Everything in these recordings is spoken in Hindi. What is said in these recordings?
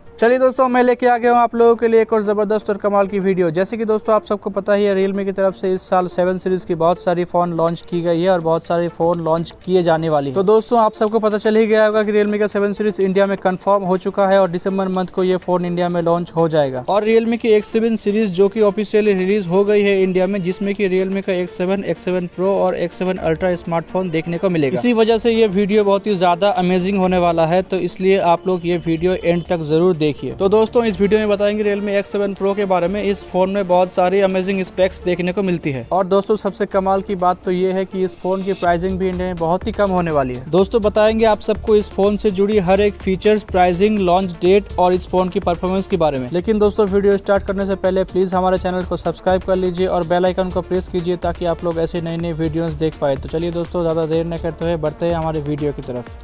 चलिए दोस्तों, मैं लेके आ गया हूँ आप लोगों के लिए एक और ज़बरदस्त और कमाल की वीडियो। जैसे कि दोस्तों आप सबको पता ही है, Realme की तरफ से इस साल 7 सीरीज़ की बहुत सारी फ़ोन लॉन्च की गई है और बहुत सारे फ़ोन लॉन्च किए जाने वाली है। तो दोस्तों आप सबको पता चल ही गया होगा कि Realme का 7 सीरीज़ इंडिया में कंफर्म हो चुका है और दिसंबर मंथ को ये फ़ोन इंडिया में लॉन्च हो जाएगा। और Realme की X7 सीरीज़ जो कि ऑफिशियली रिलीज हो गई है इंडिया में, जिसमें कि Realme का X7, X7 Pro और X7 अल्ट्रा स्मार्टफोन देखने को मिलेगा। इसी वजह से ये वीडियो बहुत ही ज़्यादा अमेजिंग होने वाला है, तो इसलिए आप लोग ये वीडियो एंड तक ज़रूर देखिए। तो दोस्तों इस वीडियो में बताएंगे Realme X7 Pro के बारे में। इस फोन में बहुत सारी अमेजिंग स्पेक्स देखने को मिलती है और दोस्तों सबसे कमाल की बात तो ये है कि इस फोन की प्राइसिंग भी इंडिया में बहुत ही कम होने वाली है। दोस्तों बताएंगे आप सबको इस फोन से जुड़ी हर एक फीचर्स, प्राइसिंग, लॉन्च डेट और इस फोन की परफॉर्मेंस के बारे में। लेकिन दोस्तों वीडियो स्टार्ट करने से पहले प्लीज हमारे चैनल को सब्सक्राइब कर लीजिए और बेल आइकन को प्रेस कीजिए ताकि आप लोग ऐसे नई नई वीडियोस देख पाए। तो चलिए दोस्तों ज्यादा देर न करते हुए बढ़ते हैं हमारे वीडियो की तरफ।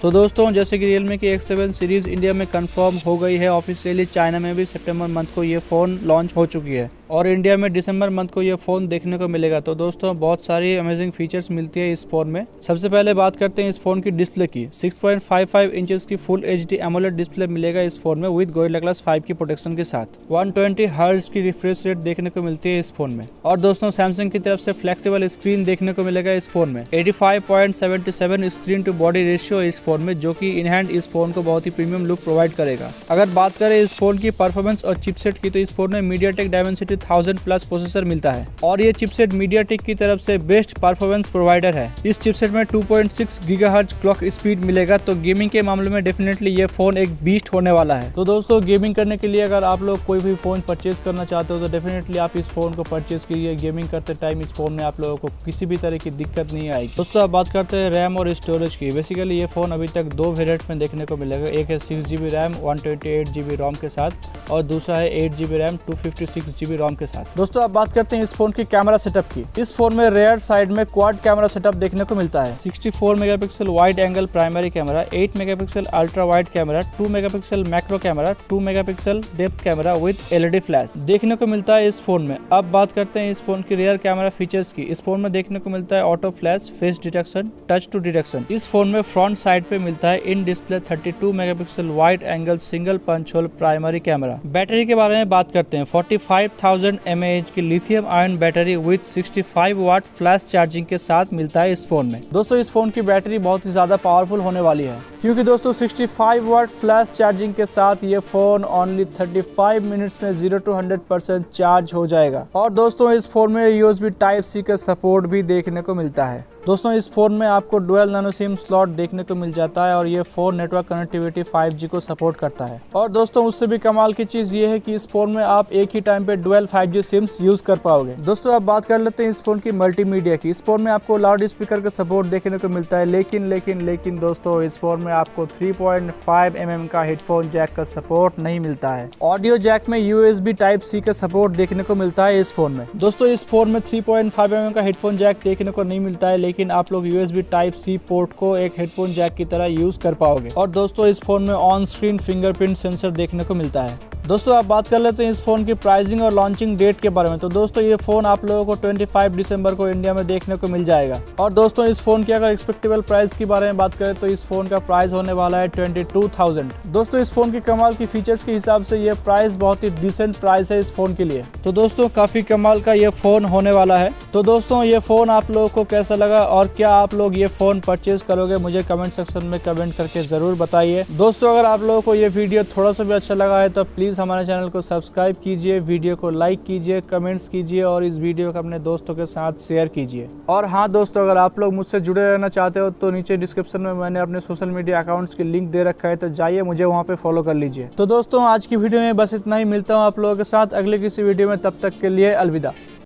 तो दोस्तों जैसे कि Realme की X7 सीरीज़ इंडिया में कंफर्म हो गई है ऑफिशियली, चाइना में भी सितंबर मंथ को ये फ़ोन लॉन्च हो चुकी है और इंडिया में दिसंबर मंथ को ये फ़ोन देखने को मिलेगा। तो दोस्तों बहुत सारी अमेजिंग फीचर्स मिलती है इस फ़ोन में। सबसे पहले बात करते हैं इस फ़ोन की डिस्प्ले की। 6.55 इंचेस की फुल HD AMOLED डिस्प्ले मिलेगा इस फ़ोन में विद Gorilla Glass 5 की प्रोटेक्शन के साथ। 120 हर्ट्ज की रिफ्रेश रेट देखने को मिलती है इस फ़ोन में। और दोस्तों सैमसंग की तरफ से फ्लेक्सिबल स्क्रीन देखने को मिलेगा इस फ़ोन में। 85.77 स्क्रीन टू बॉडी रेशियो इस फोन में, जो कि इन हैंड इस फोन को बहुत ही प्रीमियम लुक प्रोवाइड करेगा। अगर बात करें इस फोन की परफॉर्मेंस और चिपसेट की, तो इस फोन में MediaTek Dimensity 1000+ प्रोसेसर मिलता है और ये चिपसेट MediaTek की तरफ से बेस्ट परफॉर्मेंस प्रोवाइडर है। इस चिपसेट में 2.6 गीगाहर्ट्ज क्लॉक स्पीड मिलेगा, तो गेमिंग के मामले में डेफिनेटली ये फोन एक बीस्ट होने वाला है। तो दोस्तों गेमिंग करने के लिए अगर आप लोग कोई भी फोन परचेज करना चाहते हो तो डेफिनेटली आप इस फोन को परचेज कीजिए। गेमिंग करते टाइम इस फोन में आप लोगों को किसी भी तरह की दिक्कत नहीं आएगी। दोस्तों अब बात करते हैं रैम और स्टोरेज की। बेसिकली ये फोन अभी तक दो वेरिएंट में देखने को मिलेगा। एक है 6GB रैम 128GB रोम के साथ और दूसरा है 8GB रैम 256GB रोम के साथ। दोस्तों अब बात करते हैं इस फोन की कैमरा सेटअप की। इस फोन में रेयर साइड में क्वाड कैमरा सेटअप देखने को मिलता है। 64 megapixel wide angle primary camera, 8 megapixel ultra wide camera, 2 megapixel macro camera, 2 megapixel depth camera with LED flash देखने को मिलता है इस फोन में। अब बात करते हैं इस फोन की रेयर कैमरा फीचर्स की। इस फोन में देखने को मिलता है auto flash, face detection, touch to detection. इस फोन में फ्रंट साइड पे मिलता है in display 32 megapixel wide angle single punch hole primary camera. Battery के बारे में बात करते हैं। 45,000 mAh की lithium ion battery with 65 watt flash charging के साथ मिलता है इस फोन में। दोस्तों इस फोन की बैटरी बहुत ही ज्यादा पावरफुल होने वाली है, क्योंकि दोस्तों 65 वाट फ्लैश चार्जिंग के साथ ये फोन ओनली 35 मिनट्स में 0 to 100% चार्ज हो जाएगा। और दोस्तों इस फोन में USB Type-C का सपोर्ट भी देखने को मिलता है। दोस्तों इस फोन में आपको डुअल नैनो सिम स्लॉट देखने को मिल जाता है और ये फोन नेटवर्क कनेक्टिविटी 5G को सपोर्ट करता है। और दोस्तों उससे भी कमाल की चीज ये है कि इस फोन में आप एक ही टाइम पे डुअल 5G सिम्स यूज कर पाओगे। दोस्तों अब बात कर लेते हैं इस फोन की मल्टीमीडिया की। इस फोन में आपको लाउड स्पीकर का सपोर्ट देखने को मिलता है, लेकिन दोस्तों इस फोन में आपको 3.5 mm का हेडफोन जैक का सपोर्ट नहीं मिलता है। ऑडियो जैक में USB Type-C का सपोर्ट देखने को मिलता है इस फोन में। दोस्तों इस फोन में 3.5 mm का हेडफोन जैक देखने को नहीं मिलता है, लेकिन आप लोग USB Type-C पोर्ट को एक हेडफोन जैक की तरह यूज कर पाओगे। और दोस्तों इस फोन में ऑन स्क्रीन फिंगरप्रिंट सेंसर देखने को मिलता है। दोस्तों आप बात कर लेते हैं इस फोन की प्राइसिंग और लॉन्चिंग डेट के बारे में। तो दोस्तों ये फोन आप लोगों को 25 दिसंबर को इंडिया में देखने को मिल जाएगा। और दोस्तों इस फोन की अगर एक्सपेक्टेबल प्राइस के बारे में बात करें तो इस फोन का प्राइस होने वाला है 22,000। दोस्तों इस फोन की कमाल की फीचर्स के हिसाब से ये प्राइस बहुत ही डिसेंट प्राइस है इस फोन के लिए। तो दोस्तों काफी कमाल का ये फोन होने वाला है। तो दोस्तों ये फोन आप लोगों को कैसा लगा और क्या आप लोग ये फोन परचेज करोगे, मुझे कमेंट सेक्शन में कमेंट करके जरूर बताइए। दोस्तों अगर आप लोगों को ये वीडियो थोड़ा सा भी अच्छा लगा है तो प्लीज हमारे चैनल को सब्सक्राइब कीजिए, वीडियो को लाइक कीजिए, कमेंट्स कीजिए और इस वीडियो को अपने दोस्तों के साथ शेयर कीजिए। और हाँ दोस्तों अगर आप लोग मुझसे जुड़े रहना चाहते हो तो नीचे डिस्क्रिप्शन में मैंने अपने सोशल मीडिया अकाउंट्स की लिंक दे रखा है, तो जाइए मुझे वहाँ पे फॉलो कर लीजिए। तो दोस्तों आज की वीडियो में बस इतना ही। मिलता हूँ आप लोगों के साथ अगले किसी वीडियो में, तब तक के लिए अलविदा।